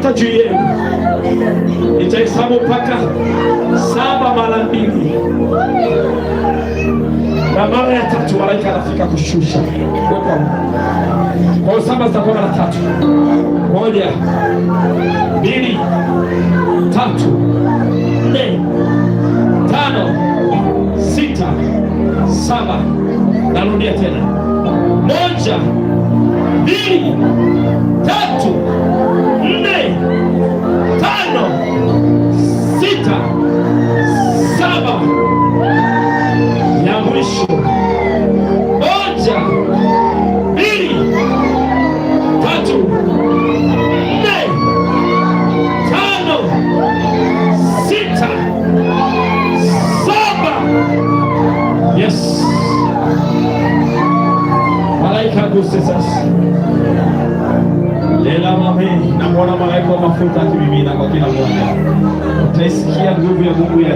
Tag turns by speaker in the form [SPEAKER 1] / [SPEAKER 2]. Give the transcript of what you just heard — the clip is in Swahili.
[SPEAKER 1] mafuta juu yenu. Nitahesabu mpaka 7 mara 2, na mara ya 3 malaika anafika kushusha. Kwa 7 zitakuwa mara 3. 1, 2, 3, 4, 5, 6, 7. Narudia tena. 1, 2, 3, 4, 5, 6, 7. Ya mwisho. 1, 2, 3, 4, 5, 6, 7. Yes. Malaika aguse sasa. Lela mame, na mwana malaika wa mafuta akimimina kwa kila mmoja. Utaisikia nguvu ya Mungu ya